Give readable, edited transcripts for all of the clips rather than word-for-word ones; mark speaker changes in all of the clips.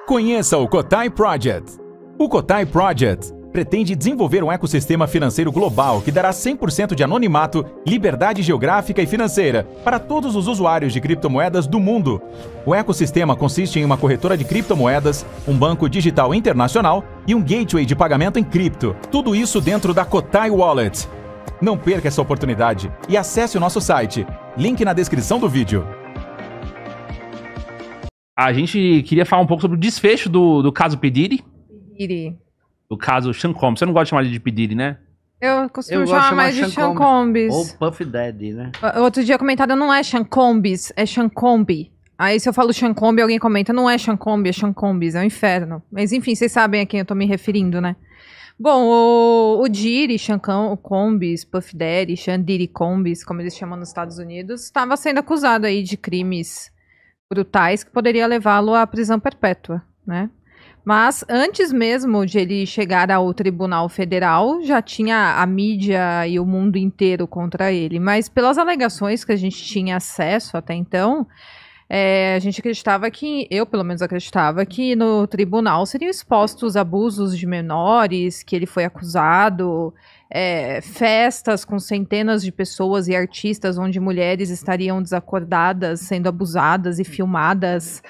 Speaker 1: Conheça o Cotai Project. O Cotai Project pretende desenvolver um ecossistema financeiro global que dará 100% de anonimato, liberdade geográfica e financeira para todos os usuários de criptomoedas do mundo. O ecossistema consiste em uma corretora de criptomoedas, um banco digital internacional e um gateway de pagamento em cripto. Tudo isso dentro da Cotai Wallet. Não perca essa oportunidade e acesse o nosso site. Link na descrição do vídeo.
Speaker 2: A gente queria falar um pouco sobre o desfecho do caso P. Diddy. Do caso Sean Combs. Você não gosta de chamar ele de P. Diddy, né?
Speaker 3: Eu costumo chamar mais de Sean Combs.
Speaker 4: Ou Puff Daddy, né?
Speaker 3: Outro dia comentaram, não é Sean Combs, é Sean Combi. Aí se eu falo Sean Combi, alguém comenta, não é Sean Combi, é Sean Combs, é um inferno. Mas enfim, vocês sabem a quem eu tô me referindo, né? Bom, o Diddy, Sean Combs, Puff Daddy, Sean Diddy Combs, como eles chamam nos Estados Unidos, estava sendo acusado aí de crimes brutais que poderia levá-lo à prisão perpétua, né? Mas antes mesmo de ele chegar ao Tribunal Federal, já tinha a mídia e o mundo inteiro contra ele. Mas pelas alegações que a gente tinha acesso até então, a gente acreditava que, eu pelo menos acreditava, que no tribunal seriam expostos abusos de menores, que ele foi acusado, festas com centenas de pessoas e artistas onde mulheres estariam desacordadas, sendo abusadas e filmadas.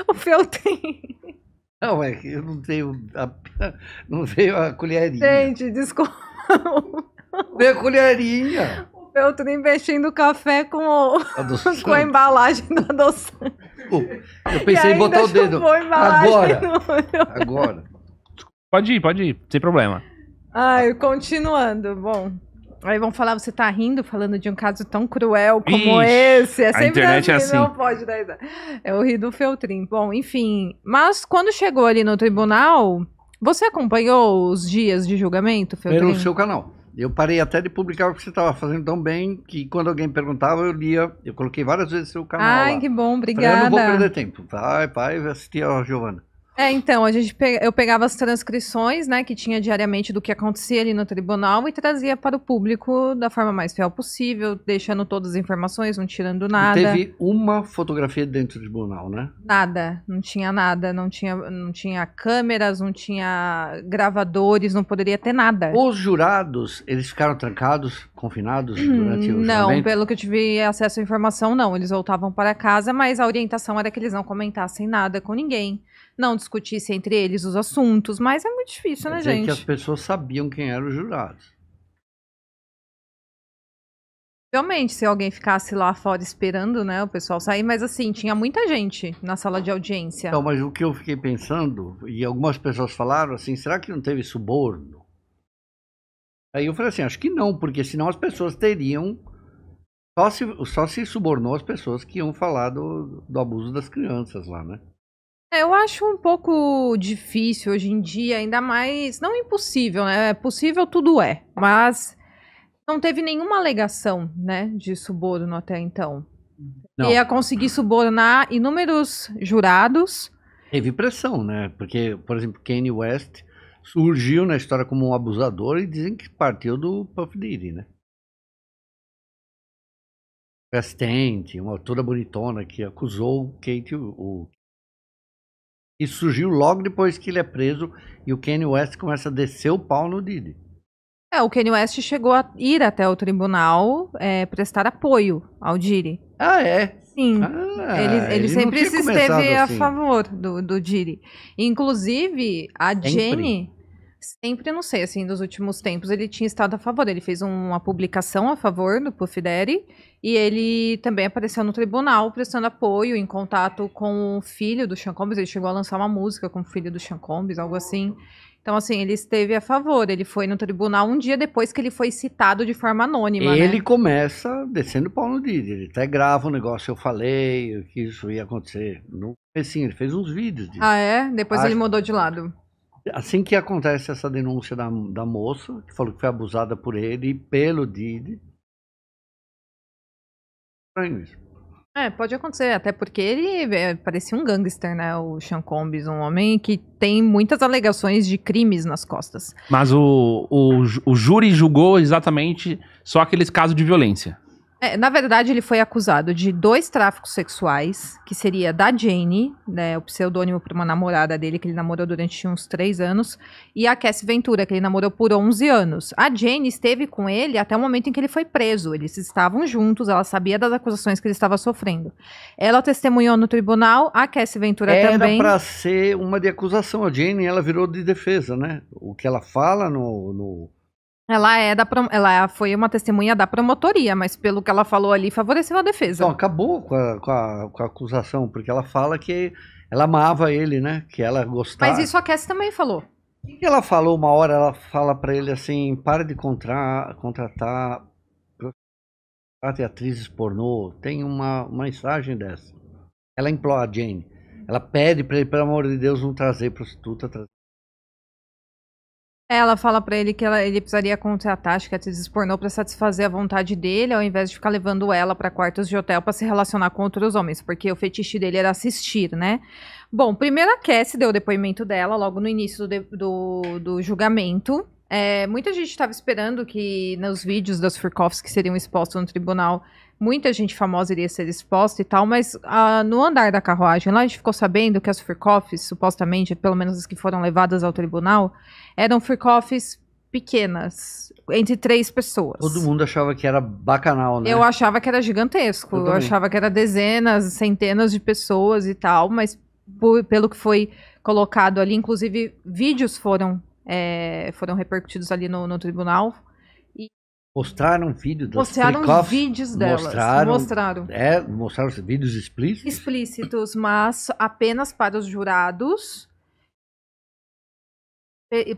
Speaker 3: O Feltrin.
Speaker 4: Não, é que eu não tenho a colherinha.
Speaker 3: Gente, desculpa.
Speaker 4: Veio a colherinha.
Speaker 3: O Feltrin mexendo café com a embalagem do adoçante.
Speaker 4: Eu pensei em botar o dedo. Agora.
Speaker 2: Pode ir, sem problema.
Speaker 3: Ai, continuando, bom. Aí vão falar, você tá rindo falando de um caso tão cruel como esse. É sempre
Speaker 2: a internet assim.
Speaker 3: Não pode dar isso. Eu ri do Feltrin. Bom, enfim. Mas quando chegou ali no tribunal, você acompanhou os dias de julgamento, Feltrin?
Speaker 4: Pelo seu canal. Eu parei até de publicar o que você estava fazendo tão bem, que quando alguém perguntava, eu lia. Eu coloquei várias vezes seu canal.
Speaker 3: Ai,
Speaker 4: lá.
Speaker 3: Que bom, obrigada.
Speaker 4: Falei, eu não vou perder tempo. Vai assistir a Giovana.
Speaker 3: Então, eu pegava as transcrições, né, que tinha diariamente do que acontecia ali no tribunal e trazia para o público da forma mais fiel possível, deixando todas as informações, não tirando nada.
Speaker 4: E teve uma fotografia dentro do tribunal, né?
Speaker 3: Nada, não tinha nada, não tinha câmeras, não tinha gravadores, não poderia ter nada.
Speaker 4: Os jurados, eles ficaram trancados, confinados durante o julgamento?
Speaker 3: Não, pelo que eu tive acesso à informação, não. Eles voltavam para casa, mas a orientação era que eles não comentassem nada com ninguém. Não discutisse entre eles os assuntos, mas é muito difícil, né, gente?
Speaker 4: Que as pessoas sabiam quem eram os jurados.
Speaker 3: Realmente, se alguém ficasse lá fora esperando, né, o pessoal sair, mas assim, tinha muita gente na sala de audiência.
Speaker 4: Não, mas o que eu fiquei pensando, e algumas pessoas falaram assim, será que não teve suborno? Aí eu falei assim, acho que não, porque senão as pessoas teriam, só se subornou as pessoas que iam falar do abuso das crianças lá, né?
Speaker 3: Eu acho um pouco difícil hoje em dia, ainda mais, não impossível, né? Possível tudo é, mas não teve nenhuma alegação, né, de suborno até então.
Speaker 4: Não.
Speaker 3: Ia conseguir subornar inúmeros jurados.
Speaker 4: Teve pressão, né? Porque, por exemplo, Kanye West surgiu na história como um abusador e dizem que partiu do Puff Diddy, né? Restante, uma toda bonitona que acusou o Kate, e surgiu logo depois que ele é preso e o Kanye West começa a descer o pau no Diddy.
Speaker 3: O Kanye West chegou a ir até o tribunal prestar apoio ao Diddy.
Speaker 4: Ah, é?
Speaker 3: Sim. Ele sempre se esteve a favor do Diddy. Inclusive, a Jenny, sempre, não sei, assim, nos últimos tempos, ele tinha estado a favor. Ele fez uma publicação a favor do Puff Daddy e ele também apareceu no tribunal prestando apoio, em contato com o filho do Sean Combs. Ele chegou a lançar uma música com o filho do Sean Combs, algo assim. Então, assim, ele esteve a favor. Ele foi no tribunal um dia depois que ele foi citado de forma anônima,
Speaker 4: Ele começa descendo o pau no Diddy. Ele até grava um negócio, eu falei que isso ia acontecer. Não, assim, ele fez uns vídeos disso.
Speaker 3: Ah, é? Depois ele mudou de lado.
Speaker 4: Assim que acontece essa denúncia da moça, que falou que foi abusada por ele e pelo Diddy. Estranho isso.
Speaker 3: Pode acontecer, até porque ele parecia um gangster, né, o Sean Combs, um homem que tem muitas alegações de crimes nas costas.
Speaker 2: Mas o júri julgou exatamente só aqueles casos de violência.
Speaker 3: Na verdade, ele foi acusado de 2 tráficos sexuais, que seria da Jane, né, o pseudônimo para uma namorada dele, que ele namorou durante uns 3 anos, e a Cassie Ventura, que ele namorou por 11 anos. A Jane esteve com ele até o momento em que ele foi preso. Eles estavam juntos, ela sabia das acusações que ele estava sofrendo. Ela testemunhou no tribunal, a Cassie Ventura também.
Speaker 4: Era para ser uma de acusação. A Jane, ela virou de defesa, né? O que ela fala no...
Speaker 3: Ela foi uma testemunha da promotoria, mas pelo que ela falou ali, favoreceu a defesa.
Speaker 4: Então, acabou com a acusação, porque ela fala que ela amava ele, né? Que ela gostava.
Speaker 3: Mas isso a Cassie também falou.
Speaker 4: O que ela falou uma hora? Ela fala pra ele assim, para de contratar atrizes pornô. Tem uma mensagem dessa. Ela implora a Jane. Ela pede pra ele, pelo amor de Deus, não trazer prostituta.
Speaker 3: Ela fala pra ele que ele precisaria contratar, acho que atrizes pornô pra satisfazer a vontade dele, ao invés de ficar levando ela pra quartos de hotel pra se relacionar com outros homens, porque o fetiche dele era assistir, né? Bom, primeiro a Cassie deu o depoimento dela, logo no início do julgamento. Muita gente estava esperando que nos vídeos das Furkoffs que seriam expostos no tribunal, muita gente famosa iria ser exposta e tal, mas no andar da carruagem lá a gente ficou sabendo que as Furkoffs, supostamente, pelo menos as que foram levadas ao tribunal, eram Furkoffs pequenas, entre 3 pessoas.
Speaker 4: Todo mundo achava que era bacanal, né?
Speaker 3: Eu achava que era gigantesco, eu achava que era dezenas, centenas de pessoas e tal, mas pelo que foi colocado ali, inclusive vídeos foram repercutidos ali no tribunal.
Speaker 4: Mostraram vídeo das
Speaker 3: Mostraram
Speaker 4: Furkoffs?
Speaker 3: vídeos delas.
Speaker 4: Mostraram vídeos explícitos?
Speaker 3: Explícitos, mas apenas para os jurados e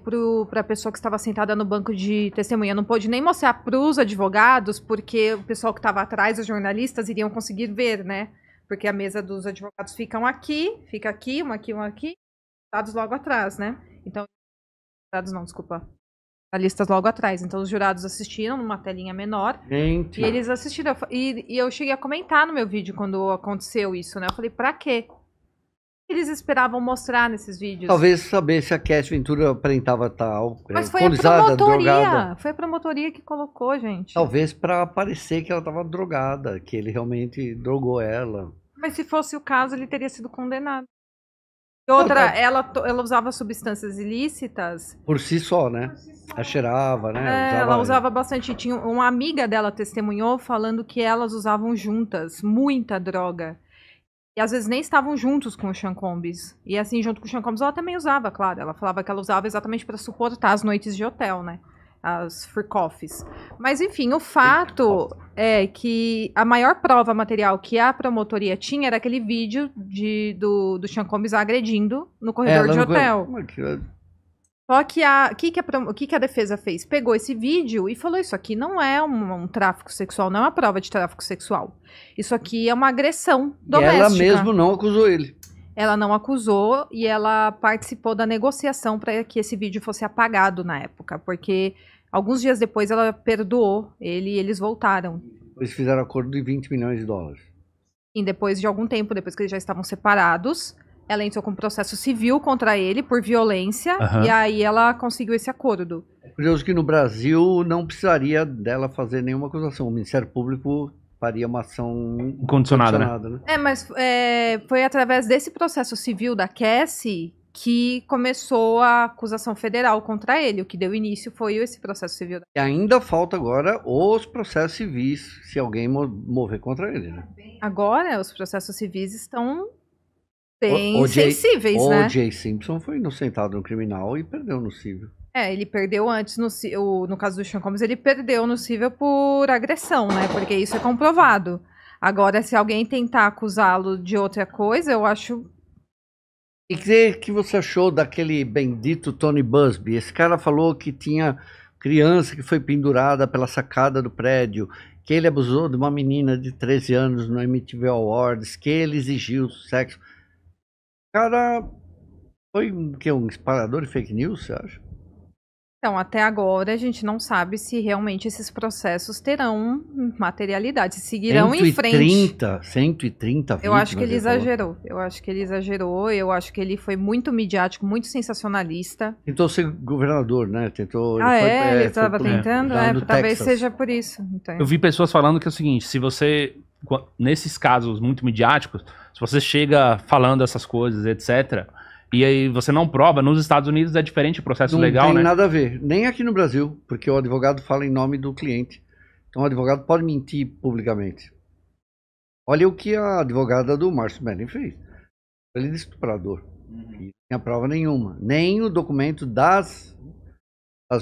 Speaker 3: para a pessoa que estava sentada no banco de testemunha. Não pôde nem mostrar para os advogados, porque o pessoal que estava atrás, os jornalistas, iriam conseguir ver, né? Porque a mesa dos advogados fica aqui, uma aqui, dados logo atrás, né? Então, desculpa. Listas logo atrás. Então, os jurados assistiram numa telinha menor.
Speaker 4: Gente.
Speaker 3: E eles assistiram. E eu cheguei a comentar no meu vídeo quando aconteceu isso, né? Eu falei, pra quê? O que eles esperavam mostrar nesses vídeos?
Speaker 4: Talvez saber se a Cassie Ventura aparentava tal.
Speaker 3: Mas foi a promotoria. Drogada. Foi a promotoria que colocou, gente.
Speaker 4: Talvez pra parecer que ela tava drogada, que ele realmente drogou ela.
Speaker 3: Mas se fosse o caso, ele teria sido condenado. Outra, ela usava substâncias ilícitas.
Speaker 4: Por si só, né? Ela cheirava, né?
Speaker 3: Ela usava bastante. Tinha uma amiga dela testemunhou falando que elas usavam juntas muita droga. E às vezes nem estavam juntos com o Sean Combs. E assim, junto com o Sean Combs, ela também usava, claro. Ela falava que ela usava exatamente para suportar as noites de hotel, né? As Furkoffs. Mas enfim, o fato é que a maior prova material que a promotoria tinha era aquele vídeo do Sean Combs agredindo no corredor de hotel. Só que o que a defesa fez? Pegou esse vídeo e falou, isso aqui não é um tráfico sexual, não é uma prova de tráfico sexual. Isso aqui é uma agressão doméstica.
Speaker 4: E ela mesmo não acusou ele.
Speaker 3: Ela não acusou e ela participou da negociação para que esse vídeo fosse apagado na época, porque alguns dias depois ela perdoou ele e eles voltaram.
Speaker 4: Eles fizeram acordo de 20 milhões de dólares.
Speaker 3: E depois de algum tempo, depois que eles já estavam separados, ela entrou com um processo civil contra ele por violência e aí ela conseguiu esse acordo.
Speaker 4: É curioso que no Brasil não precisaria dela fazer nenhuma acusação. O Ministério Público faria uma ação
Speaker 2: condicionada, né?
Speaker 3: Mas foi através desse processo civil da Cassie que começou a acusação federal contra ele. O que deu início foi esse processo civil.
Speaker 4: E ainda falta agora os processos civis, se alguém mover contra ele, né?
Speaker 3: Agora, os processos civis estão bem sensíveis, né?
Speaker 4: O J. Simpson foi inocentado no criminal e perdeu no civil.
Speaker 3: Ele perdeu antes, no caso do Sean Combs, ele perdeu no civil por agressão, né? Porque isso é comprovado. Agora, se alguém tentar acusá-lo de outra coisa, eu acho...
Speaker 4: E o que você achou daquele bendito Tony Busby? Esse cara falou que tinha criança que foi pendurada pela sacada do prédio, que ele abusou de uma menina de 13 anos no MTV Awards, que ele exigiu sexo. O cara foi um espalhador de fake news, você acha?
Speaker 3: Então, até agora, a gente não sabe se realmente esses processos terão materialidade, se seguirão em frente.
Speaker 4: 130 vítimas.
Speaker 3: Eu acho que ele exagerou. Eu acho que ele exagerou. Eu acho que ele foi muito midiático, muito sensacionalista.
Speaker 4: Tentou ser governador, né? Tentou.
Speaker 3: Ele estava tentando? Talvez
Speaker 4: Texas.
Speaker 3: seja por isso. Então.
Speaker 2: Eu vi pessoas falando que é o seguinte, se você, nesses casos muito midiáticos, se você chega falando essas coisas, etc., e aí você não prova, nos Estados Unidos é diferente o processo legal, né?
Speaker 4: Não tem nada a ver, nem aqui no Brasil, porque o advogado fala em nome do cliente. Então o advogado pode mentir publicamente. Olha o que a advogada do Márcio Melling fez. Ele é estuprador. Não tinha prova nenhuma. Nem o documento das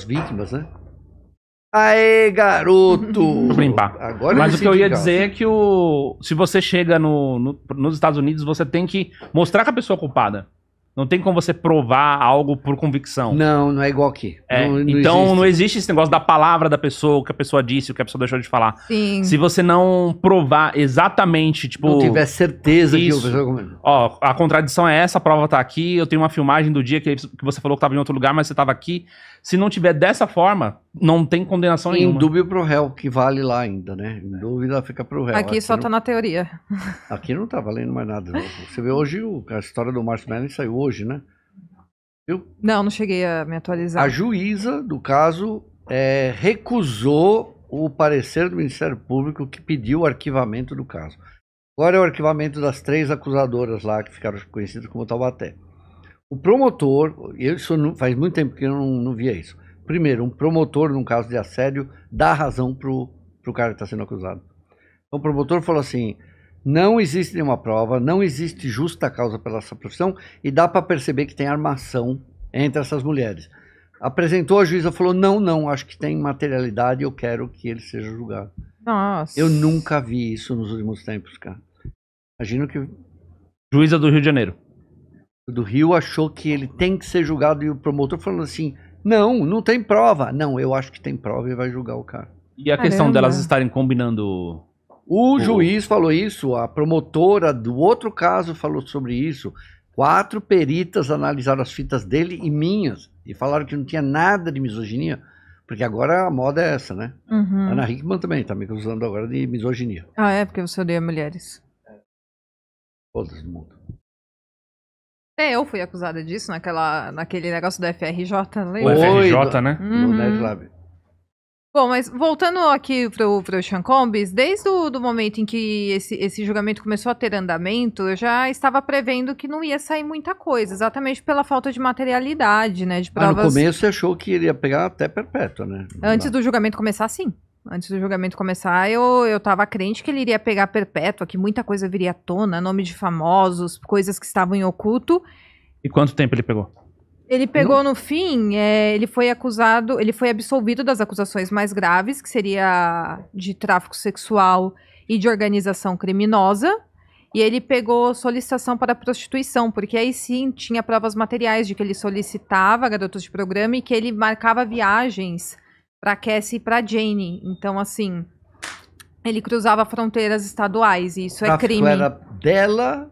Speaker 4: vítimas, né? Aê, garoto!
Speaker 2: Vou limpar.
Speaker 4: Agora
Speaker 2: Mas o que eu ia
Speaker 4: legal.
Speaker 2: dizer é que se você chega nos Estados Unidos, você tem que mostrar que a pessoa é culpada. Não tem como você provar algo por convicção.
Speaker 4: Não é igual aqui.
Speaker 2: Então não existe esse negócio da palavra da pessoa, o que a pessoa disse, o que a pessoa deixou de falar.
Speaker 3: Sim.
Speaker 2: Se você não provar exatamente, tipo...
Speaker 4: Não tiver certeza
Speaker 2: isso.
Speaker 4: que o pessoa...
Speaker 2: Ó, a contradição é essa, a prova tá aqui, eu tenho uma filmagem do dia que você falou que tava em outro lugar, mas você tava aqui. Se não tiver dessa forma, não tem condenação nenhuma.
Speaker 4: Em dúvida pro réu, que vale lá ainda, né? Em dúvida fica pro réu.
Speaker 3: Aqui só tá na teoria.
Speaker 4: Aqui não tá valendo mais nada. Não. Você vê hoje, a história do Márcio Melling saiu hoje, né? Viu?
Speaker 3: Não cheguei a me atualizar.
Speaker 4: A juíza do caso recusou o parecer do Ministério Público que pediu o arquivamento do caso. Agora é o arquivamento das 3 acusadoras lá, que ficaram conhecidas como Taubaté. O promotor, isso faz muito tempo que eu não via isso. Primeiro, um promotor, num caso de assédio, dá razão pro cara que está sendo acusado. Então o promotor falou assim, não existe nenhuma prova, não existe justa causa pela essa profissão e dá para perceber que tem armação entre essas mulheres. Apresentou, a juíza falou, não, acho que tem materialidade e eu quero que ele seja julgado.
Speaker 3: Nossa.
Speaker 4: Eu nunca vi isso nos últimos tempos, cara. Imagino que...
Speaker 2: Juíza do Rio de Janeiro.
Speaker 4: Do Rio achou que ele tem que ser julgado e o promotor falando assim, não tem prova. Não, eu acho que tem prova e vai julgar o cara.
Speaker 2: E a questão delas estarem combinando...
Speaker 4: O juiz falou isso, a promotora do outro caso falou sobre isso. 4 peritas analisaram as fitas dele e minhas e falaram que não tinha nada de misoginia, porque agora a moda é essa, né?
Speaker 3: Uhum.
Speaker 4: Ana Hickman também tá me acusando agora de misoginia.
Speaker 3: Ah, é? Porque você odeia mulheres.
Speaker 4: Todas do mundo.
Speaker 3: Eu fui acusada disso naquele negócio do FRJ, lembra?
Speaker 2: O FRJ, né?
Speaker 4: No NetLab.
Speaker 3: Bom, mas voltando aqui pro Sean Combs, desde o momento em que esse julgamento começou a ter andamento, eu já estava prevendo que não ia sair muita coisa, exatamente pela falta de materialidade, né, de provas.
Speaker 4: Mas no começo você achou que ele ia pegar até perpétua, né?
Speaker 3: Antes do julgamento começar, sim. Antes do julgamento começar, eu tava crente que ele iria pegar perpétua, que muita coisa viria à tona, nome de famosos, coisas que estavam em oculto.
Speaker 2: E quanto tempo ele pegou?
Speaker 3: Ele pegou no fim, ele foi absolvido das acusações mais graves, que seria de tráfico sexual e de organização criminosa. E ele pegou solicitação para prostituição, porque aí sim tinha provas materiais de que ele solicitava garotos de programa e que ele marcava viagens para Cassie e para Jane. Então, assim, ele cruzava fronteiras estaduais e isso é crime.
Speaker 4: O tráfico era dela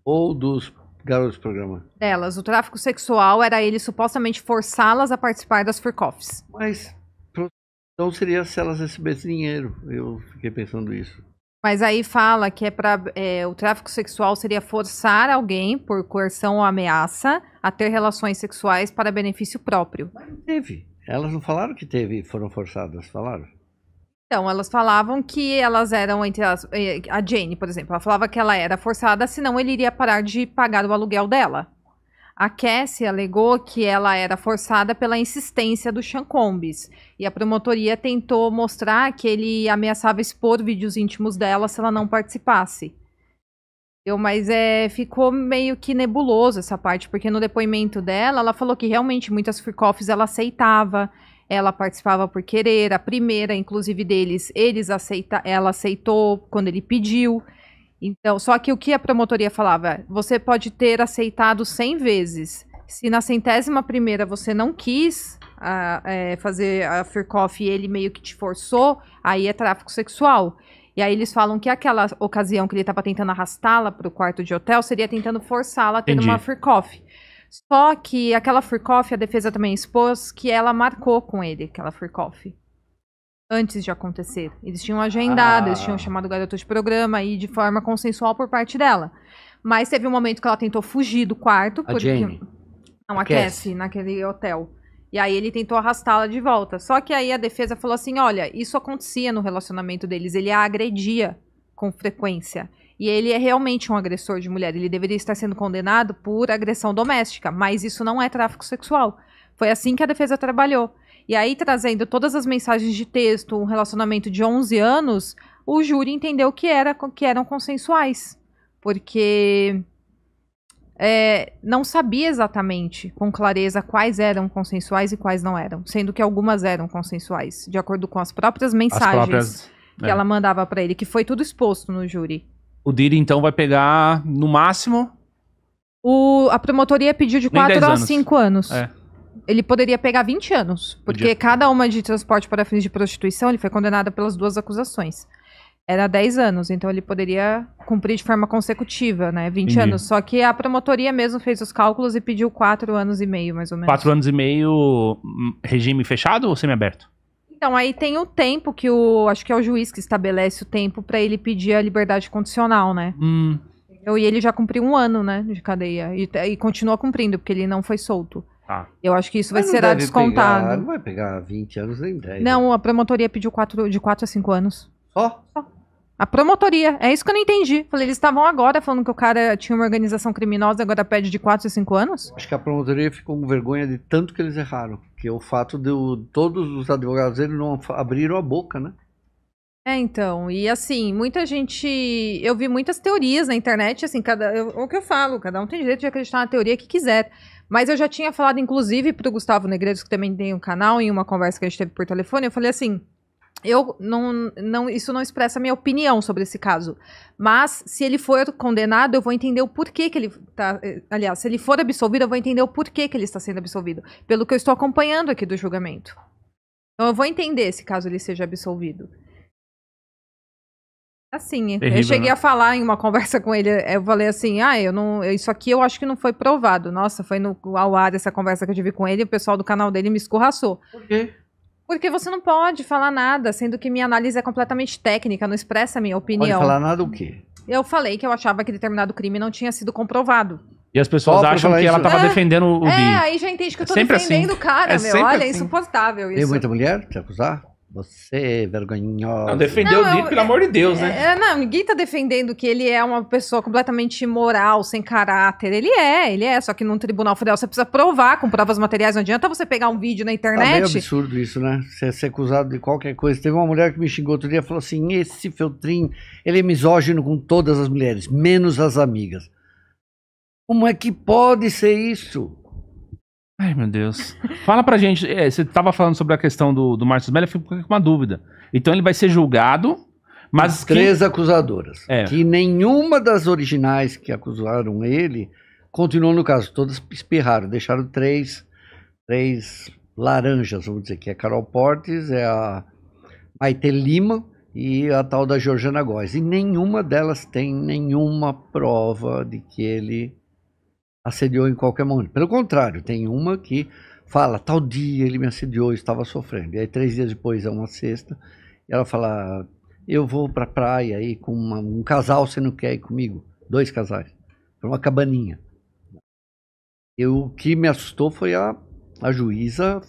Speaker 4: ou dos garotos de programa?
Speaker 3: Delas. O tráfico sexual era ele supostamente forçá-las a participar das freak-offs.
Speaker 4: Mas então seria se elas recebessem dinheiro. Eu fiquei pensando isso.
Speaker 3: Mas aí fala que o tráfico sexual seria forçar alguém, por coerção ou ameaça, a ter relações sexuais para benefício próprio.
Speaker 4: Mas não teve. Elas não falaram que foram forçadas, falaram?
Speaker 3: Então, elas falavam que elas eram entre a Jane, por exemplo, ela falava que ela era forçada, senão ele iria parar de pagar o aluguel dela. A Cassie alegou que ela era forçada pela insistência do Sean Combs. E a promotoria tentou mostrar que ele ameaçava expor vídeos íntimos dela se ela não participasse. Mas ficou meio que nebuloso essa parte, porque no depoimento dela, ela falou que realmente muitas freak-offs ela aceitava, ela participava por querer, a primeira, inclusive deles, ela aceitou quando ele pediu. Então, só que o que a promotoria falava, você pode ter aceitado 100 vezes. Se na 100ª você não quis fazer a freak-off e ele meio que te forçou, aí é tráfico sexual. E aí eles falam que aquela ocasião que ele estava tentando arrastá-la para o quarto de hotel seria tentando forçá-la a ter uma freak-off. Só que aquela Furcoff, a defesa também expôs que ela marcou com ele, aquela Furcoff. Antes de acontecer. Eles tinham agendado, eles tinham chamado o garoto de programa aí de forma consensual por parte dela. Mas teve um momento que ela tentou fugir do quarto.
Speaker 4: A Jane.
Speaker 3: Não, a Cassie, naquele hotel. E aí ele tentou arrastá-la de volta. Só que aí a defesa falou assim, olha, isso acontecia no relacionamento deles. Ele a agredia com frequência. E ele é realmente um agressor de mulher. Ele deveria estar sendo condenado por agressão doméstica. Mas isso não é tráfico sexual. Foi assim que a defesa trabalhou. E aí, trazendo todas as mensagens de texto, um relacionamento de 11 anos, o júri entendeu que eram consensuais. Porque não sabia exatamente, com clareza, quais eram consensuais e quais não eram. Sendo que algumas eram consensuais, de acordo com as próprias mensagens que ela mandava pra ele, que foi tudo exposto no júri.
Speaker 2: O Diddy, então, vai pegar, no máximo...
Speaker 3: A promotoria pediu de 4 a 5 anos. Ele poderia pegar 20 anos, porque cada uma de transporte para fins de prostituição, ele foi condenado pelas 2 acusações. Era 10 anos, então ele poderia cumprir de forma consecutiva, né? 20 anos. Só que a promotoria mesmo fez os cálculos e pediu 4 anos e meio, mais ou menos.
Speaker 2: 4 anos e meio, regime fechado ou semiaberto?
Speaker 3: Então, aí tem o tempo que acho que é o juiz que estabelece o tempo para ele pedir a liberdade condicional, né? E ele já cumpriu 1 ano, né, de cadeia. E continua cumprindo, porque ele não foi solto. Eu acho que isso será descontado.
Speaker 4: Não vai pegar 20 anos nem 10.
Speaker 3: Não, a promotoria pediu de 4 a 5 anos.
Speaker 4: Só?
Speaker 3: A promotoria. É isso que eu não entendi. Falei, eles estavam agora falando que o cara tinha uma organização criminosa e agora pede de 4 a 5 anos?
Speaker 4: Acho que a promotoria ficou com vergonha de tanto que eles erraram. Que é o fato de todos os advogados eles não abriram a boca, né?
Speaker 3: Então, e assim, muita gente... Eu vi muitas teorias na internet, assim, o que eu falo, cada um tem direito de acreditar na teoria que quiser. Mas eu já tinha falado, inclusive, pro Gustavo Negreiros, que também tem um canal, em uma conversa que a gente teve por telefone, eu falei assim, isso não expressa a minha opinião sobre esse caso. Mas, se ele for condenado, eu vou entender o porquê que ele tá... Aliás, se ele for absolvido, eu vou entender o porquê que ele está sendo absolvido. Pelo que eu estou acompanhando aqui do julgamento. Então, eu vou entender se caso ele seja absolvido. Assim, terrível, eu cheguei a falar em uma conversa com ele, eu falei assim, isso aqui eu acho que não foi provado. Nossa, foi ao ar essa conversa que eu tive com ele, e o pessoal do canal dele me escorraçou.
Speaker 4: Por quê?
Speaker 3: Porque você não pode falar nada, sendo que minha análise é completamente técnica, não expressa a minha opinião.
Speaker 4: Pode falar nada o quê?
Speaker 3: Eu falei que eu achava que determinado crime não tinha sido comprovado.
Speaker 2: E as pessoas acham que ela estava defendendo o Diddy.
Speaker 3: Aí já entende que eu tô defendendo o cara, meu. Olha, é insuportável isso.
Speaker 4: Tem muita mulher te acusar? Você, vergonhosa.
Speaker 2: Não, defendeu o Diddy, pelo amor de Deus, né?
Speaker 3: Não, ninguém tá defendendo que ele é uma pessoa completamente imoral, sem caráter. Ele é. Só que num tribunal federal você precisa provar com provas materiais. Não adianta você pegar um vídeo na internet.
Speaker 4: Tá meio absurdo isso, né? Você ser acusado de qualquer coisa. Teve uma mulher que me xingou outro dia e falou assim, esse Feltrin, ele é misógino com todas as mulheres, menos as amigas. Como é que pode ser isso?
Speaker 2: Ai, meu Deus. Fala pra gente, você tava falando sobre a questão do Márcio Mello, eu fico com uma dúvida. Então ele vai ser julgado, mas...
Speaker 4: 3 acusadoras. Que nenhuma das originais que acusaram ele continuou no caso. Todas espirraram, deixaram 3 laranjas, vamos dizer, que é a Carol Portes, é a Maite Lima e a tal da Georgiana Góes. E nenhuma delas tem nenhuma prova de que ele assediou em qualquer momento. Pelo contrário, tem uma que fala, tal dia ele me assediou, estava sofrendo. E aí 3 dias depois, é uma sexta, e ela fala, eu vou pra praia aí com um casal, você não quer ir comigo? 2 casais, para uma cabaninha. E o que me assustou foi a juíza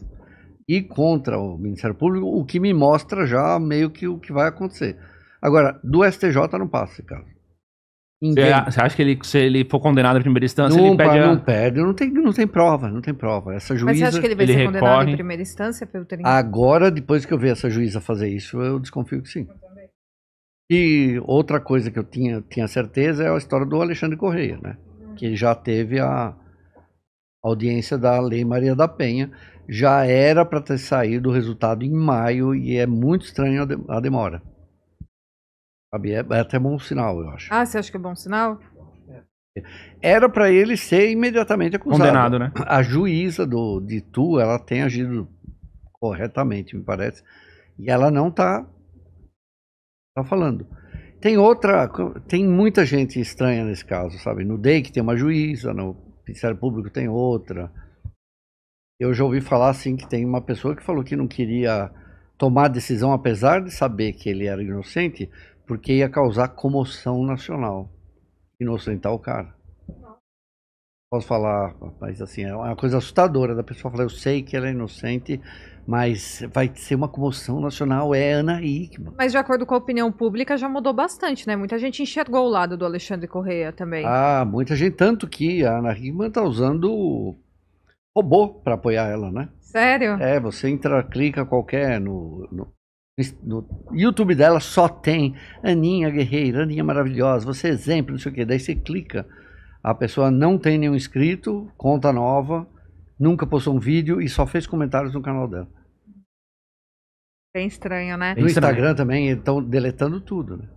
Speaker 4: ir contra o Ministério Público, o que me mostra já meio que o que vai acontecer. Agora, do STJ não passa esse caso.
Speaker 2: Você acha que se ele for condenado em primeira instância,
Speaker 4: não,
Speaker 2: ele pede
Speaker 4: não perde, não tem prova. Essa juíza...
Speaker 3: Mas você acha que ele vai ser condenado em primeira instância?
Speaker 4: Agora, depois que eu ver essa juíza fazer isso, eu desconfio que sim. E outra coisa que eu tinha certeza é a história do Alexandre Correia, né? Que já teve a audiência da Lei Maria da Penha, já era para ter saído o resultado em maio e é muito estranho a demora. É até bom sinal, eu acho.
Speaker 3: Você acha que é bom sinal?
Speaker 4: Era para ele ser imediatamente acusado.
Speaker 2: Condenado, né?
Speaker 4: A juíza de Itu, ela tem agido corretamente, me parece. E ela não tá falando. Tem muita gente estranha nesse caso, sabe? No DEIC tem uma juíza, no Ministério Público tem outra. Eu já ouvi falar assim que tem uma pessoa que falou que não queria tomar decisão, apesar de saber que ele era inocente, porque ia causar comoção nacional. Inocentar o cara. Posso falar, mas assim, é uma coisa assustadora da pessoa falar, eu sei que ela é inocente, mas vai ser uma comoção nacional, é Ana Hickman.
Speaker 3: Mas de acordo com a opinião pública já mudou bastante, né? Muita gente enxergou o lado do Alexandre Correia também.
Speaker 4: Ah, muita gente, tanto que a Ana Hickman tá usando robô para apoiar ela, né?
Speaker 3: Sério?
Speaker 4: É, você entra, clica qualquer no YouTube dela, só tem Aninha guerreira, Aninha maravilhosa, você é exemplo, não sei o quê. Daí você clica, a pessoa não tem nenhum inscrito, conta nova, nunca postou um vídeo e só fez comentários no canal dela.
Speaker 3: Bem estranho, né?
Speaker 4: No Instagram também, estão deletando tudo, né?